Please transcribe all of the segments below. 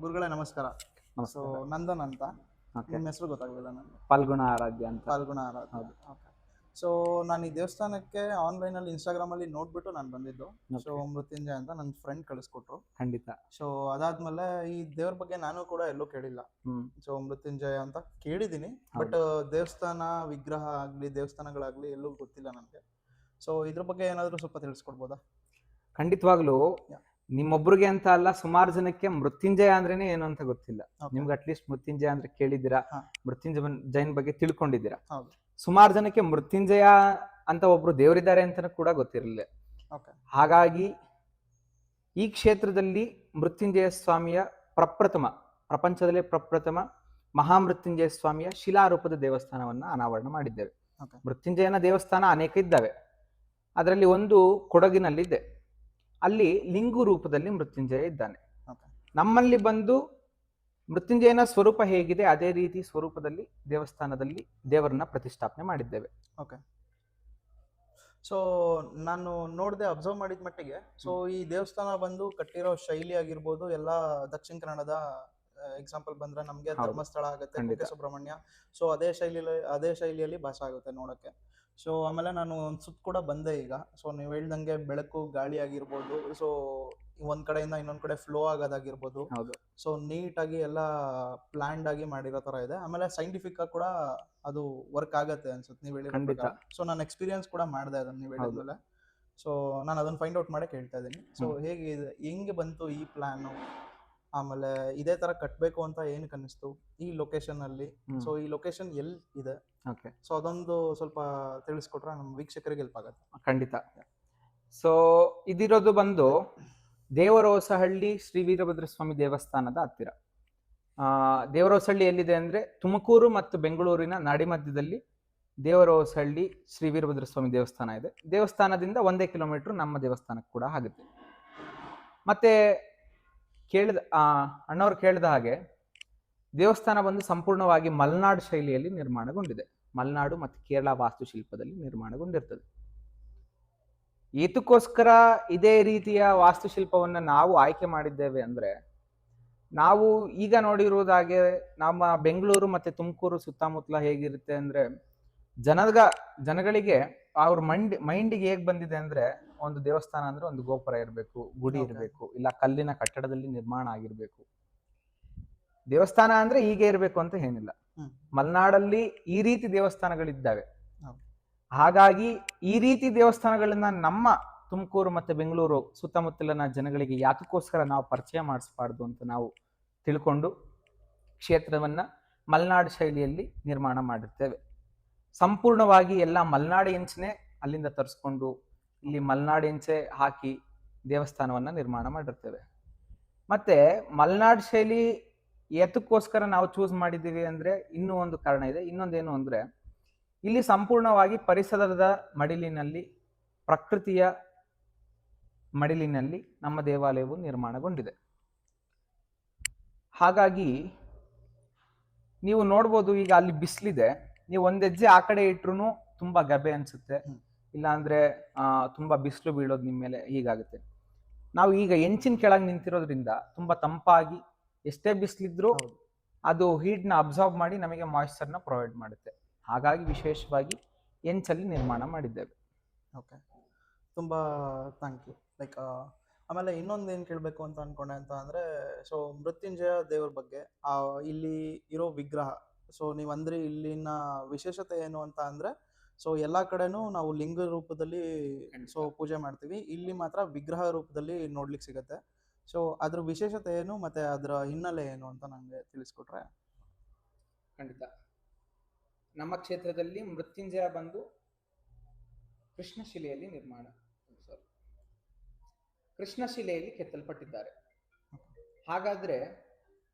ಗುರುಗಳೇ ನಮಸ್ಕಾರ. ಸೊ ನಮಸ್ಕಾರ. ನಂದನ್ ಅಂತ. ಓಕೆ. ನಿಮ್ಮ ಹೆಸರು ಗೊತ್ತಾಗಲಿಲ್ಲ ನನಗೆ. ಫಲ್ಗುಣ ಆರಾಧ್ಯ ಅಂತ. ಫಾಲ್ಗುಣ ಆರಾಧ್ಯ. ಹೌದು. ಓಕೆ. ಸೊ ನಾನು ಈ ದೇವಸ್ಥಾನಕ್ಕೆ ಆನ್ಲೈನಲ್ಲಿ ಇನ್ಸ್ಟಾಗ್ರಾಮಲ್ಲಿ ನೋಡ್ಬಿಟ್ಟು ನಾನು ಬಂದಿದ್ದು. So Okay. ಮೃತ್ಯುಂಜಯ ಅಂತ ನನ್ನ ಫ್ರೆಂಡ್ ಕಳಿಸ್ಕೊಟ್ರು. ಖಂಡಿತ. ಸೊ ಅದಾದ್ಮೇಲೆ ಈ ದೇವ್ರ ಬಗ್ಗೆ ನಾನು ಕೂಡ ಎಲ್ಲೂ ಕೇಳಿಲ್ಲ. ಹ್ಮ್. ಸೊ ಮೃತ್ಯುಂಜಯ ಅಂತ ಕೇಳಿದ್ದೀನಿ, ಬಟ್ ದೇವಸ್ಥಾನ ವಿಗ್ರಹ ಆಗಲಿ ದೇವಸ್ಥಾನಗಳಾಗಲಿ ಎಲ್ಲೂ ಗೊತ್ತಿಲ್ಲ ನನಗೆ. ಸೊ ಇದ್ರ ಬಗ್ಗೆ ಏನಾದರೂ ಸ್ವಲ್ಪ ತಿಳಿಸ್ಕೊಡ್ಬೋದಾ? ಖಂಡಿತವಾಗ್ಲೂ Yeah. ನಿಮ್ಮೊಬ್ರಿಗೆ ಅಂತ ಅಲ್ಲ, ಸುಮಾರು ಜನಕ್ಕೆ ಮೃತ್ಯುಂಜಯ ಅಂದ್ರೇನೆ ಏನು ಅಂತ ಗೊತ್ತಿಲ್ಲ. Okay. ನಿಮ್ಗೆ ಅಟ್ಲೀಸ್ಟ್ ಮೃತ್ಯುಂಜಯ ಅಂದ್ರೆ ಕೇಳಿದ್ದೀರಾ, ಹಾ. ಮೃತ್ಯುಂಜಯನ್ ಬಗ್ಗೆ ತಿಳ್ಕೊಂಡಿದ್ದೀರಾ. ಹೌದು. ಸುಮಾರು ಜನಕ್ಕೆ ಮೃತ್ಯುಂಜಯ ಅಂತ ಒಬ್ರು ದೇವರಿದ್ದಾರೆ ಅಂತ ಕೂಡ ಗೊತ್ತಿರಲಿಲ್ಲ. ಓಕೆ. ಹಾಗಾಗಿ ಈ ಕ್ಷೇತ್ರದಲ್ಲಿ ಮೃತ್ಯುಂಜಯ ಸ್ವಾಮಿಯ ಪ್ರಪಂಚದಲ್ಲೇ ಪ್ರಪ್ರಥಮ ಮಹಾಮೃತ್ಯುಂಜಯ ಸ್ವಾಮಿಯ ಶಿಲಾರೂಪದ ದೇವಸ್ಥಾನವನ್ನ ಅನಾವರಣ ಮಾಡಿದ್ದೇವೆ. Okay. ಮೃತ್ಯುಂಜಯನ ದೇವಸ್ಥಾನ ಅನೇಕ ಇದ್ದಾವೆ. ಅದರಲ್ಲಿ ಒಂದು ಕೊಡಗಿನಲ್ಲಿದೆ. ಅಲ್ಲಿ ಲಿಂಗು ರೂಪದಲ್ಲಿ ಮೃತ್ಯುಂಜಯ ಇದ್ದಾನೆ. Okay. ನಮ್ಮಲ್ಲಿ ಬಂದು ಮೃತ್ಯುಂಜಯನ ಸ್ವರೂಪ ಹೇಗಿದೆ ಅದೇ ರೀತಿ ಸ್ವರೂಪದಲ್ಲಿ ದೇವಸ್ಥಾನದಲ್ಲಿ ದೇವರನ್ನ ಪ್ರತಿಷ್ಠಾಪನೆ ಮಾಡಿದ್ದೇವೆ. ಓಕೆ. ಸೊ ನಾನು ನೋಡಿದೆ, ಅಬ್ಸರ್ವ್ ಮಾಡಿದ ಮಟ್ಟಿಗೆ, ಸೊ ಈ ದೇವಸ್ಥಾನ ಬಂದು ಕಟ್ಟಿರೋ ಶೈಲಿ ಆಗಿರ್ಬೋದು, ಎಲ್ಲ ದಕ್ಷಿಣ ಕನ್ನಡದ ಎಕ್ಸಾಂಪಲ್ ಬಂದ್ರೆ ನಮಗೆ ಹೌದು. ಧರ್ಮಸ್ಥಳ ಆಗುತ್ತೆ, ಖಂಡಿತ. ಕುಕ್ಕೆ ಸುಬ್ರಹ್ಮಣ್ಯ. ಸೊ ಅದೇ ಶೈಲಿಯಲ್ಲಿ ಭಾಸ ಆಗುತ್ತೆ ನೋಡಕ್ಕೆ. ಸೊ ಆಮೇಲೆ ನಾನು ಒಂದು ಸುತ್ತ ಕೂಡ ಬಂದೆ ಈಗ. ಸೊ ನೀವು ಹೇಳ್ದಂಗೆ ಬೆಳಕು ಗಾಳಿ ಆಗಿರ್ಬೋದು, ಸೊ ಒಂದ್ ಕಡೆಯಿಂದ ಇನ್ನೊಂದ್ ಕಡೆ ಫ್ಲೋ ಆಗೋದಾಗಿರ್ಬೋದು, ಹೌದು. ಸೊ ನೀಟಾಗಿ ಎಲ್ಲ ಪ್ಲಾನ್ಡ್ ಆಗಿ ಮಾಡಿರೋ ತರ ಇದೆ. ಆಮೇಲೆ ಸೈಂಟಿಫಿಕ್ ಆಗಿ ಕೂಡ ಅದು ವರ್ಕ್ ಆಗತ್ತೆ ಅನ್ಸುತ್ತೆ ನೀವು ಹೇಳಿರೋ ಖಂಡಿತ. ಪ್ರಕಾರ. ಸೊ ನಾನು ಎಕ್ಸ್ಪೀರಿಯನ್ಸ್ ಕೂಡ ಮಾಡಿದೆ ಅದನ್ನ ನೀವು ಹೇಳಿದ್ಮೇಲೆ. ಸೊ ನಾನು ಅದನ್ನ ಫೈಂಡ್ ಔಟ್ ಮಾಡಕ್ಕೆ ಹೇಳ್ತಾ ಇದ್ದೀನಿ. ಸೊ ಹೆಂಗೆ ಬಂತು ಈ ಪ್ಲಾನು, ಆಮೇಲೆ ಇದೇ ತರ ಕಟ್ಟಬೇಕು ಅಂತ ಏನಕ್ಕೆ ಅನ್ನಿಸ್ತು ಈ ಲೊಕೇಶನ್ ಅಲ್ಲಿ? ಸೊ ಈ ಲೊಕೇಶನ್ ಎಲ್ಲಿ ಇದೆ? ಓಕೆ. ಸೊ ಅದೊಂದು ಸ್ವಲ್ಪ ತಿಳಿಸ್ಕೊಟ್ರೆ ನಮ್ಮ ವೀಕ್ಷಕರಿಗೆ ಹೆಲ್ಪ್ ಆಗುತ್ತೆ. ಖಂಡಿತ. ಸೊ ಇದಿರೋದು ಬಂದು ದೇವರೋಸಹಳ್ಳಿ ಶ್ರೀ ವೀರಭದ್ರ ಸ್ವಾಮಿ ದೇವಸ್ಥಾನದ ಹತ್ತಿರ. ದೇವರೋಸಹಳ್ಳಿ ಎಲ್ಲಿದೆ ಅಂದ್ರೆ ತುಮಕೂರು ಮತ್ತು ಬೆಂಗಳೂರಿನ ನಾಡಿ ಮಧ್ಯದಲ್ಲಿ ದೇವರೋಸಹಳ್ಳಿ ಶ್ರೀ ವೀರಭದ್ರ ಸ್ವಾಮಿ ದೇವಸ್ಥಾನ ಇದೆ. ದೇವಸ್ಥಾನದಿಂದ 1 ಕಿಲೋಮೀಟರ್ ನಮ್ಮ ದೇವಸ್ಥಾನಕ್ಕೆ ಕೂಡ ಆಗುತ್ತೆ. ಮತ್ತೆ ಅಣ್ಣವ್ರು ಕೇಳಿದ ಹಾಗೆ ದೇವಸ್ಥಾನ ಬಂದು ಸಂಪೂರ್ಣವಾಗಿ ಮಲೆನಾಡು ಶೈಲಿಯಲ್ಲಿ ನಿರ್ಮಾಣಗೊಂಡಿದೆ. ಮಲೆನಾಡು ಮತ್ತು ಕೇರಳ ವಾಸ್ತುಶಿಲ್ಪದಲ್ಲಿ ನಿರ್ಮಾಣಗೊಂಡಿರ್ತದೆ. ಏತಕ್ಕೋಸ್ಕರ ಇದೇ ರೀತಿಯ ವಾಸ್ತುಶಿಲ್ಪವನ್ನ ನಾವು ಆಯ್ಕೆ ಮಾಡಿದ್ದೇವೆ ಅಂದ್ರೆ, ನಾವು ಈಗ ನೋಡಿರುವುದಾಗೆ ನಮ್ಮ ಬೆಂಗಳೂರು ಮತ್ತೆ ತುಮಕೂರು ಸುತ್ತಮುತ್ತಲ ಹೇಗಿರುತ್ತೆ ಅಂದ್ರೆ, ಜನಗಳಿಗೆ ಅವ್ರ ಮೈಂಡಿಗೆ ಹೇಗ್ ಬಂದಿದೆ ಅಂದ್ರೆ, ಒಂದು ದೇವಸ್ಥಾನ ಅಂದ್ರೆ ಒಂದು ಗೋಪುರ ಇರಬೇಕು, ಗುಡಿ ಇರಬೇಕು, ಇಲ್ಲ ಕಲ್ಲಿನ ಕಟ್ಟಡದಲ್ಲಿ ನಿರ್ಮಾಣ ಆಗಿರ್ಬೇಕು. ದೇವಸ್ಥಾನ ಅಂದ್ರೆ ಹೀಗೆ ಇರಬೇಕು ಅಂತ ಏನಿಲ್ಲ. ಮಲೆನಾಡಲ್ಲಿ ಈ ರೀತಿ ದೇವಸ್ಥಾನಗಳಿದ್ದಾವೆ. ಹಾಗಾಗಿ ಈ ರೀತಿ ದೇವಸ್ಥಾನಗಳನ್ನ ನಮ್ಮ ತುಮಕೂರು ಮತ್ತೆ ಬೆಂಗಳೂರು ಸುತ್ತಮುತ್ತಲಿನ ಜನಗಳಿಗೆ ಯಾತಕ್ಕೋಸ್ಕರ ನಾವು ಪರಿಚಯ ಮಾಡಿಸಬಾರ್ದು ಅಂತ ನಾವು ತಿಳ್ಕೊಂಡು ಕ್ಷೇತ್ರವನ್ನ ಮಲೆನಾಡು ಶೈಲಿಯಲ್ಲಿ ನಿರ್ಮಾಣ ಮಾಡಿರ್ತೇವೆ. ಸಂಪೂರ್ಣವಾಗಿ ಎಲ್ಲ ಮಲೆನಾಡು ಹೆಂಚನೆ ಅಲ್ಲಿಂದ ತರಿಸ್ಕೊಂಡು ಇಲ್ಲಿ ಮಲೆನಾಡು ಹೆಂಚೆ ಹಾಕಿ ದೇವಸ್ಥಾನವನ್ನ ನಿರ್ಮಾಣ ಮಾಡಿರ್ತೇವೆ. ಮತ್ತೆ ಮಲೆನಾಡು ಶೈಲಿ ಎತ್ತಕ್ಕೋಸ್ಕರ ನಾವು ಚೂಸ್ ಮಾಡಿದ್ದೀವಿ ಅಂದ್ರೆ ಇನ್ನೂ ಒಂದು ಕಾರಣ ಇದೆ. ಇನ್ನೊಂದೇನು ಅಂದ್ರೆ, ಇಲ್ಲಿ ಸಂಪೂರ್ಣವಾಗಿ ಪರಿಸರದ ಮಡಿಲಿನಲ್ಲಿ, ಪ್ರಕೃತಿಯ ಮಡಿಲಿನಲ್ಲಿ ನಮ್ಮ ದೇವಾಲಯವು ನಿರ್ಮಾಣಗೊಂಡಿದೆ. ಹಾಗಾಗಿ ನೀವು ನೋಡ್ಬೋದು, ಈಗ ಅಲ್ಲಿ ಬಿಸಿಲಿದೆ, ನೀವು ಒಂದ್ ಹೆಜ್ಜೆ ಆ ಕಡೆ ಇಟ್ರು ತುಂಬಾ ಗಬೆ ಅನ್ಸುತ್ತೆ, ಇಲ್ಲಾಂದ್ರೆ ತುಂಬಾ ಬಿಸಿಲು ಬೀಳೋದು ನಿಮ್ಮ ಮೇಲೆ ಹೀಗಾಗುತ್ತೆ. ನಾವು ಈಗ ಹೆಂಚಿನ ಕೆಳಗೆ ನಿಂತಿರೋದ್ರಿಂದ ತುಂಬಾ ತಂಪಾಗಿ, ಎಷ್ಟೇ ಬಿಸಿಲಿದ್ರು ಅದು ಹೀಟ್ನ ಅಬ್ಸಾರ್ಬ್ ಮಾಡಿ ನಮಗೆ ಮಾಯಿಶ್ಚರ್ನ ಪ್ರೊವೈಡ್ ಮಾಡುತ್ತೆ. ಹಾಗಾಗಿ ವಿಶೇಷವಾಗಿ ಹೆಂಚಲ್ಲಿ ನಿರ್ಮಾಣ ಮಾಡಿದ್ದೇವೆ. ಓಕೆ, ತುಂಬ ಥ್ಯಾಂಕ್ ಯು. ಲೈಕ್ ಆಮೇಲೆ ಇನ್ನೊಂದು ಏನು ಕೇಳಬೇಕು ಅಂತ ಅನ್ಕೊಂಡೆ ಅಂತ ಅಂದರೆ, ಸೊ ಮೃತ್ಯುಂಜಯ ದೇವ್ರ ಬಗ್ಗೆ ಇಲ್ಲಿ ಇರೋ ವಿಗ್ರಹ, ಸೊ ನೀವು ಅಂದರೆ ಇಲ್ಲಿನ ವಿಶೇಷತೆ ಏನು ಅಂತ ಅಂದರೆ, ಸೊ ಎಲ್ಲ ಕಡೆನೂ ನಾವು ಲಿಂಗ ರೂಪದಲ್ಲಿ ಸೊ ಪೂಜೆ ಮಾಡ್ತೀವಿ, ಇಲ್ಲಿ ಮಾತ್ರ ವಿಗ್ರಹ ರೂಪದಲ್ಲಿ ನೋಡ್ಲಿಕ್ಕೆ ಸಿಗುತ್ತೆ. ಸೊ ಅದ್ರ ವಿಶೇಷತೆ ಏನು ಮತ್ತು ಅದರ ಹಿನ್ನೆಲೆ ಏನು ಅಂತ ನನಗೆ ತಿಳಿಸ್ಕೊಟ್ರೆ. ಖಂಡಿತ. ನಮ್ಮ ಕ್ಷೇತ್ರದಲ್ಲಿ ಮೃತ್ಯುಂಜಯ ಬಂದು ಕೃಷ್ಣಶಿಲೆಯಲ್ಲಿ ಕೃಷ್ಣಶಿಲೆಯಲ್ಲಿ ಕೆತ್ತಲ್ಪಟ್ಟಿದ್ದಾರೆ. ಹಾಗಾದ್ರೆ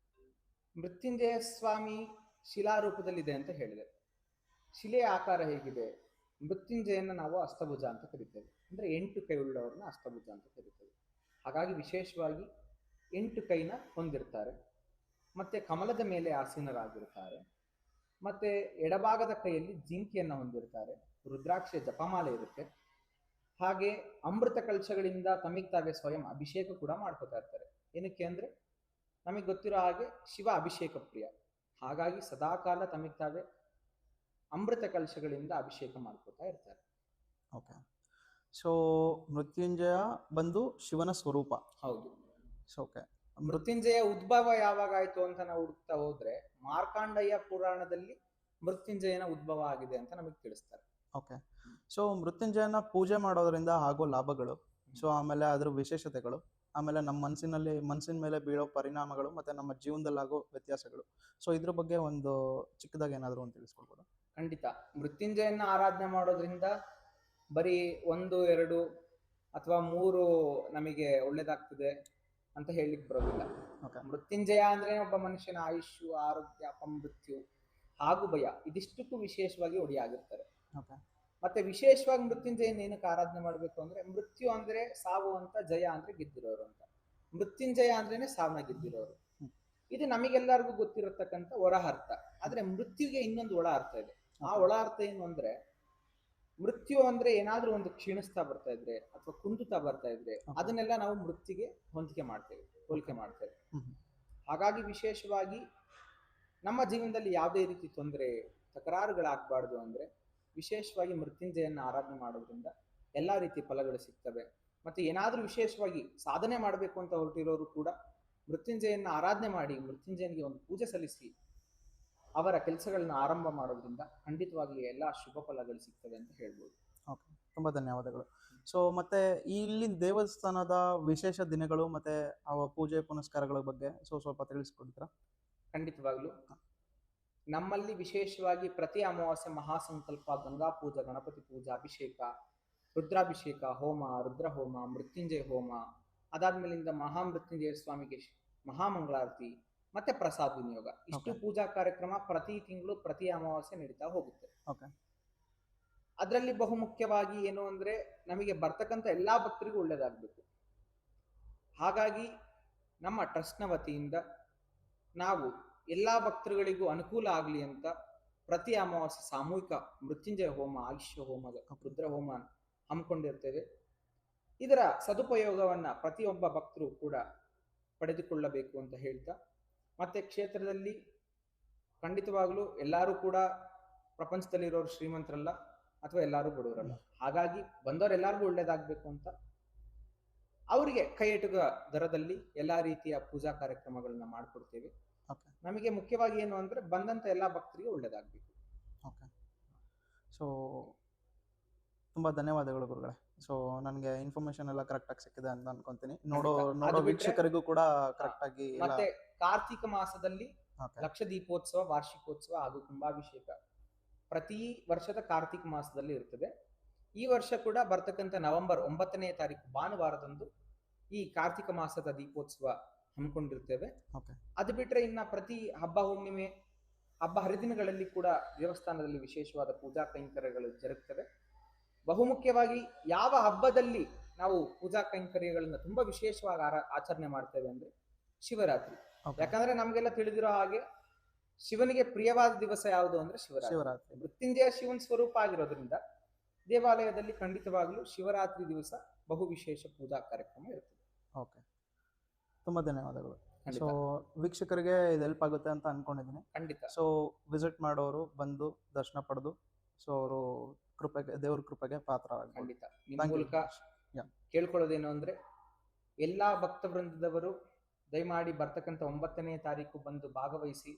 ಮೃತ್ಯುಂಜಯ ಸ್ವಾಮಿ ಶಿಲಾರೂಪದಲ್ಲಿದೆ ಅಂತ ಹೇಳಿದೆ. ಶಿಲೆಯ ಆಕಾರ ಹೇಗಿದೆ? ಮೃತ್ಯುಂಜಯನ ನಾವು ಅಷ್ಟಭುಜ ಅಂತ ಕರಿತೇವೆ, ಅಂದ್ರೆ 8 ಕೈ ಉಳ್ಳವರನ್ನ ಅಷ್ಟಭುಜ ಅಂತ ಕರಿತೇವೆ. ಹಾಗಾಗಿ ವಿಶೇಷವಾಗಿ 8 ಕೈನ ಹೊಂದಿರ್ತಾರೆ. ಮತ್ತೆ ಕಮಲದ ಮೇಲೆ ಆಸೀನರಾಗಿರ್ತಾರೆ. ಮತ್ತೆ ಎಡಭಾಗದ ಕೈಯಲ್ಲಿ ಜಿಂಕೆಯನ್ನು ಹೊಂದಿರ್ತಾರೆ. ರುದ್ರಾಕ್ಷಿಯ ಜಪಮಾಲೆ ಇರುತ್ತೆ. ಹಾಗೆ ಅಮೃತ ಕಲಶಗಳಿಂದ ತಮಿಗ್ ತಾವೇ ಸ್ವಯಂ ಅಭಿಷೇಕ ಕೂಡ ಮಾಡ್ಕೋತಾ ಇರ್ತಾರೆ. ಏನಕ್ಕೆ ಅಂದ್ರೆ, ನಮಗೆ ಗೊತ್ತಿರೋ ಹಾಗೆ ಶಿವ ಅಭಿಷೇಕ ಪ್ರಿಯ. ಹಾಗಾಗಿ ಸದಾಕಾಲ ತಮಗೆ ತಾವೇ ಅಮೃತ ಕಲಶಗಳಿಂದ ಅಭಿಷೇಕ ಮಾಡ್ಕೋತಾ ಇರ್ತಾರೆ. ಓಕೆ. ಸೊ ಮೃತ್ಯುಂಜಯ ಬಂದು ಶಿವನ ಸ್ವರೂಪ. ಹೌದು. So okay. ಮೃತ್ಯುಂಜಯ ಉದ್ಭವ ಯಾವಾಗ ಆಯ್ತು ಅಂತ ನಾವು ಹುಡುಕ್ತಾ ಹೋದ್ರೆ ಮಾರ್ಕಾಂಡಯ್ಯ ಪುರಾಣದಲ್ಲಿ ಮೃತ್ಯುಂಜಯನ ಉದ್ಭವ ಆಗಿದೆ ಅಂತ ನಮಗೆ ತಿಳಿಸ್ತಾರೆ. ಓಕೆ. ಸೊ ಮೃತ್ಯುಂಜಯನ ಪೂಜೆ ಮಾಡೋದ್ರಿಂದ ಆಗೋ ಲಾಭಗಳು, ಸೊ ಆಮೇಲೆ ಅದ್ರ ವಿಶೇಷತೆಗಳು, ಆಮೇಲೆ ನಮ್ಮ ಮನಸ್ಸಿನ ಮೇಲೆ ಬೀಳೋ ಪರಿಣಾಮಗಳು, ಮತ್ತೆ ನಮ್ಮ ಜೀವನದಲ್ಲಿ ಆಗೋ ವ್ಯತ್ಯಾಸಗಳು, ಸೊ ಇದ್ರ ಬಗ್ಗೆ ಒಂದು ಚಿಕ್ಕದಾಗಿ ಏನಾದರೂ ಒಂದು ತಿಳಿಸ್ಕೊಡ್ಬೋದು? ಖಂಡಿತ. ಮೃತ್ಯುಂಜಯನ ಆರಾಧನೆ ಮಾಡೋದ್ರಿಂದ ಬರೀ 1, 2 ಅಥವಾ 3 ನಮಗೆ ಒಳ್ಳೇದಾಗ್ತದೆ ಅಂತ ಹೇಳಲಿಕ್ಕೆ ಬರೋದಿಲ್ಲ. ಓಕೆ. ಮೃತ್ಯುಂಜಯ ಅಂದ್ರೆ ಒಬ್ಬ ಮನುಷ್ಯನ ಆಯುಷ್ಯು, ಆರೋಗ್ಯ, ಅಪಮೃತ್ಯು ಹಾಗೂ ಭಯ ಇದಿಷ್ಟಕ್ಕೂ ವಿಶೇಷವಾಗಿ ಒಡೆಯಾಗಿರ್ತಾರೆ. ಓಕೆ. ಮತ್ತೆ ವಿಶೇಷವಾಗಿ ಮೃತ್ಯುಂಜಯನ ಏನಕ್ಕೆ ಆರಾಧನೆ ಮಾಡಬೇಕು ಅಂದ್ರೆ, ಮೃತ್ಯು ಅಂದ್ರೆ ಸಾವು ಅಂತ, ಜಯ ಅಂದ್ರೆ ಗೆದ್ದಿರೋರು ಅಂತ. ಮೃತ್ಯುಂಜಯ ಅಂದ್ರೇನೆ ಸಾವನ್ನ ಗೆದ್ದಿರೋರು. ಇದು ನಮಗೆಲ್ಲರಿಗೂ ಗೊತ್ತಿರತಕ್ಕಂಥ ಹೊರ ಅರ್ಥ. ಆದ್ರೆ ಮೃತ್ಯುಗೆ ಇನ್ನೊಂದು ಒಳ ಅರ್ಥ ಇದೆ. ಆ ಒಳ ಅರ್ಥ ಏನು ಅಂದ್ರೆ, ಮೃತ್ಯು ಅಂದ್ರೆ ಏನಾದ್ರೂ ಒಂದು ಕ್ಷೀಣಿಸ್ತಾ ಬರ್ತಾ ಇದ್ರೆ ಅಥವಾ ಕುಂದುತ್ತಾ ಬರ್ತಾ ಇದ್ರೆ ಅದನ್ನೆಲ್ಲ ನಾವು ಮೃತ್ಯುಗೆ ಹೋಲಿಕೆ ಮಾಡ್ತೇವೆ. ಹಾಗಾಗಿ ವಿಶೇಷವಾಗಿ ನಮ್ಮ ಜೀವನದಲ್ಲಿ ಯಾವುದೇ ರೀತಿ ತೊಂದರೆ ತಕರಾರುಗಳಾಗಬಾರ್ದು ಅಂದ್ರೆ ವಿಶೇಷವಾಗಿ ಮೃತ್ಯುಂಜಯನ ಆರಾಧನೆ ಮಾಡೋದ್ರಿಂದ ಎಲ್ಲಾ ರೀತಿ ಫಲಗಳು ಸಿಗ್ತವೆ. ಮತ್ತೆ ಏನಾದ್ರೂ ವಿಶೇಷವಾಗಿ ಸಾಧನೆ ಮಾಡಬೇಕು ಅಂತ ಹೊರಟಿರೋರು ಕೂಡ ಮೃತ್ಯುಂಜಯನ ಆರಾಧನೆ ಮಾಡಿ ಮೃತ್ಯುಂಜಯನಿಗೆ ಒಂದು ಪೂಜೆ ಸಲ್ಲಿಸಿ ಅವರ ಕೆಲಸಗಳನ್ನ ಆರಂಭ ಮಾಡೋದ್ರಿಂದ ಖಂಡಿತವಾಗಿ ಎಲ್ಲ ಶುಭ ಫಲಗಳು ಸಿಗ್ತವೆ ಅಂತ ಹೇಳ್ಬೋದು. ಓಕೆ, ತುಂಬಾ ಧನ್ಯವಾದಗಳು. ಸೊ ಮತ್ತೆ ಇಲ್ಲಿ ದೇವಸ್ಥಾನದ ವಿಶೇಷ ದಿನಗಳು ಮತ್ತೆ ಅವ ಪೂಜೆ ಪುನಸ್ಕಾರಗಳ ಬಗ್ಗೆ ಸ್ವಲ್ಪ ತಿಳಿಸ್ಕೊಡ್ತೀರಾ? ಖಂಡಿತವಾಗ್ಲು. ನಮ್ಮಲ್ಲಿ ವಿಶೇಷವಾಗಿ ಪ್ರತಿ ಅಮಾವಾಸ್ಯೆ ಮಹಾಸಂಕಲ್ಪ, ಗಂಗಾ ಪೂಜಾ, ಗಣಪತಿ ಪೂಜಾ, ಅಭಿಷೇಕ, ರುದ್ರಾಭಿಷೇಕ, ಹೋಮ, ರುದ್ರ ಹೋಮ, ಮೃತ್ಯುಂಜಯ ಹೋಮ, ಅದಾದ್ಮೇಲಿಂದ ಮಹಾಮೃತ್ಯುಂಜಯ ಸ್ವಾಮಿಗೆ ಮಹಾಮಂಗಳಾರತಿ ಮತ್ತೆ ಪ್ರಸಾದ ವಿನಿಯೋಗ, ಇಷ್ಟು ಪೂಜಾ ಕಾರ್ಯಕ್ರಮ ಪ್ರತಿ ತಿಂಗಳು ಪ್ರತಿ ಅಮಾವಾಸ್ಯೆ ನಡೀತಾ ಹೋಗುತ್ತೆ. ಅದರಲ್ಲಿ ಬಹುಮುಖ್ಯವಾಗಿ ಏನು ಅಂದ್ರೆ, ನಮಗೆ ಬರ್ತಕ್ಕಂಥ ಎಲ್ಲಾ ಭಕ್ತರಿಗೂ ಒಳ್ಳೇದಾಗಬೇಕು. ಹಾಗಾಗಿ ನಮ್ಮ ಟ್ರಸ್ಟ್ನ ವತಿಯಿಂದ ನಾವು ಎಲ್ಲಾ ಭಕ್ತರುಗಳಿಗೂ ಅನುಕೂಲ ಆಗಲಿ ಅಂತ ಪ್ರತಿ ಅಮಾವಾಸ್ಯೆ ಸಾಮೂಹಿಕ ಮೃತ್ಯುಂಜಯ ಹೋಮ, ಆಯುಷ್ಯ ಹೋಮ, ರುದ್ರ ಹೋಮ ಹಮ್ಮಿಕೊಂಡಿರ್ತೇವೆ. ಇದರ ಸದುಪಯೋಗವನ್ನ ಪ್ರತಿಯೊಬ್ಬ ಭಕ್ತರು ಕೂಡ ಪಡೆದುಕೊಳ್ಳಬೇಕು ಅಂತ ಹೇಳ್ತಾ, ಮತ್ತೆ ಕ್ಷೇತ್ರದಲ್ಲಿ ಖಂಡಿತವಾಗ್ಲೂ ಎಲ್ಲರೂ ಕೂಡ ಪ್ರಪಂಚದಲ್ಲಿರೋರು ಶ್ರೀಮಂತರಲ್ಲ ಅಥವಾ ಎಲ್ಲರೂ ಬಡವರಲ್ಲ. ಹಾಗಾಗಿ ಬಂದವರೆಲ್ಲರಿಗೂ ಒಳ್ಳೇದಾಗಬೇಕು ಅಂತ ಅವರಿಗೆ ಕೈ ಎಟುಕ ದರದಲ್ಲಿ ಎಲ್ಲಾ ರೀತಿಯ ಪೂಜಾ ಕಾರ್ಯಕ್ರಮಗಳನ್ನ ಮಾಡ್ಕೊಡ್ತೇವೆ. ನಮಗೆ ಮುಖ್ಯವಾಗಿ ಏನು ಅಂದ್ರೆ, ಬಂದಂತ ಎಲ್ಲಾ ಭಕ್ತರಿಗೆ ಒಳ್ಳೇದಾಗಬೇಕು. ಓಕೆ. ಸೊ ತುಂಬಾ ಧನ್ಯವಾದಗಳು ಗುರುಗಳೇ. ಸೊ ನನಗೆ ಇನ್ಫಾರ್ಮೇಶನ್ ಎಲ್ಲ ಕರೆಕ್ಟ್ ಆಗಿ ಸಿಕ್ಕಿದೆ ಅಂತ ಅನ್ಕೊಂತೀನಿ. ನೋಡೋ ವೀಕ್ಷಕರಿಗೂ ಕೂಡ ಕರೆಕ್ಟ್ ಆಗಿ. ಮತ್ತೆ ಕಾರ್ತಿಕ ಮಾಸದಲ್ಲಿ ಲಕ್ಷ ದೀಪೋತ್ಸವ, ವಾರ್ಷಿಕೋತ್ಸವ ಹಾಗೂ ಕುಂಭಾಭಿಷೇಕ ಪ್ರತಿ ವರ್ಷದ ಕಾರ್ತಿಕ ಮಾಸದಲ್ಲಿ ಇರ್ತದೆ. ಈ ವರ್ಷ ಕೂಡ ಬರ್ತಕ್ಕಂಥ ನವೆಂಬರ್ 9ನೇ ತಾರೀಕು ಭಾನುವಾರದಂದು ಈ ಕಾರ್ತಿಕ ಮಾಸದ ದೀಪೋತ್ಸವ ಹಮ್ಮಿಕೊಂಡಿರ್ತೇವೆ. ಅದು ಬಿಟ್ರೆ ಇನ್ನ ಪ್ರತಿ ಹಬ್ಬ ಹುಣ್ಣಿಮೆ, ಹಬ್ಬ ಹರಿದಿನಗಳಲ್ಲಿ ಕೂಡ ದೇವಸ್ಥಾನದಲ್ಲಿ ವಿಶೇಷವಾದ ಪೂಜಾ ಕೈಂಕರ್ಯಗಳು ಜರುಗುತ್ತವೆ. ಬಹುಮುಖ್ಯವಾಗಿ ಯಾವ ಹಬ್ಬದಲ್ಲಿ ನಾವು ಪೂಜಾ ಕೈಂಕರ್ಯಗಳನ್ನ ತುಂಬಾ ವಿಶೇಷವಾಗಿ ಆಚರಣೆ ಮಾಡ್ತೇವೆ ಅಂದ್ರೆ ಶಿವರಾತ್ರಿ. ಯಾಕಂದ್ರೆ ನಮ್ಗೆಲ್ಲ ತಿಳಿದಿರೋ ಹಾಗೆ ಶಿವನಿಗೆ ಪ್ರಿಯವಾದ ದಿವಸ ಯಾವುದು ಅಂದ್ರೆ ಶಿವರಾತ್ರಿ. ಮೃತ್ಯುಂಜಯ ಶಿವನ ಸ್ವರೂಪ ಆಗಿರೋದ್ರಿಂದ ದೇವಾಲಯದಲ್ಲಿ ಖಂಡಿತವಾಗ್ಲೂ ಶಿವರಾತ್ರಿ ದಿವಸ ಬಹು ವಿಶೇಷ ಪೂಜಾ ಕಾರ್ಯಕ್ರಮ ಇರ್ತದೆ. ಓಕೆ, ತುಂಬಾ ಧನ್ಯವಾದಗಳು. ಸೊ ವೀಕ್ಷಕರಿಗೆ ಇದು ಹೆಲ್ಪ್ ಆಗುತ್ತೆ ಅಂತ ಅನ್ಕೊಂಡಿದ್ದೀನಿ. ಖಂಡಿತ. ಸೊ ವಿಸಿಟ್ ಮಾಡೋರು ಬಂದು ದರ್ಶನ ಪಡೆದು ಸೊ ಅವರು ದೇವ್ರ ಕೃಪೆಗೆ ಪಾತ್ರ. ಖಂಡಿತ. ನಿಮ್ಮ ಮೂಲಕ ಕೇಳ್ಕೊಳ್ಳೋದೇನು ಅಂದ್ರೆ, ಎಲ್ಲಾ ಭಕ್ತ ವೃಂದದವರು ದಯಮಾಡಿ ಬರ್ತಕ್ಕಂಥ 9ನೇ ತಾರೀಕು ಬಂದು ಭಾಗವಹಿಸಿ.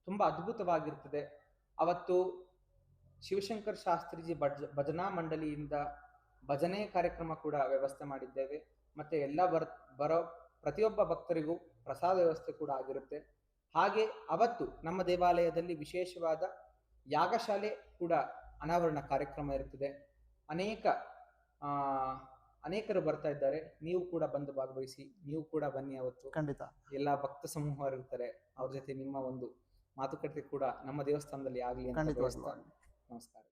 ತುಂಬಾ ಅದ್ಭುತವಾಗಿರ್ತದೆ. ಅವತ್ತು ಶಿವಶಂಕರ್ ಶಾಸ್ತ್ರಿಜಿ ಭಜನಾ ಮಂಡಳಿಯಿಂದ ಭಜನೆ ಕಾರ್ಯಕ್ರಮ ಕೂಡ ವ್ಯವಸ್ಥೆ ಮಾಡಿದ್ದೇವೆ. ಮತ್ತೆ ಎಲ್ಲ ಬರೋ ಪ್ರತಿಯೊಬ್ಬ ಭಕ್ತರಿಗೂ ಪ್ರಸಾದ ವ್ಯವಸ್ಥೆ ಕೂಡ ಆಗಿರುತ್ತೆ. ಹಾಗೆ ಅವತ್ತು ನಮ್ಮ ದೇವಾಲಯದಲ್ಲಿ ವಿಶೇಷವಾದ ಯಾಗಶಾಲೆ ಕೂಡ ಅನಾವರಣ ಕಾರ್ಯಕ್ರಮ ಇರುತ್ತದೆ. ಅನೇಕರು ಬರ್ತಾ ಇದ್ದಾರೆ. ನೀವು ಕೂಡ ಬಂದು ಭಾಗವಹಿಸಿ. ನೀವು ಕೂಡ ಬನ್ನಿ. ಅವತ್ತು ಖಂಡಿತ ಎಲ್ಲಾ ಭಕ್ತ ಸಮೂಹ ಇರ್ತಾರೆ. ಅವ್ರ ಜೊತೆ ನಿಮ್ಮ ಒಂದು ಮಾತುಕತೆ ಕೂಡ ನಮ್ಮ ದೇವಸ್ಥಾನದಲ್ಲಿ ಆಗಲಿ ಅಂತ. ನಮಸ್ಕಾರ.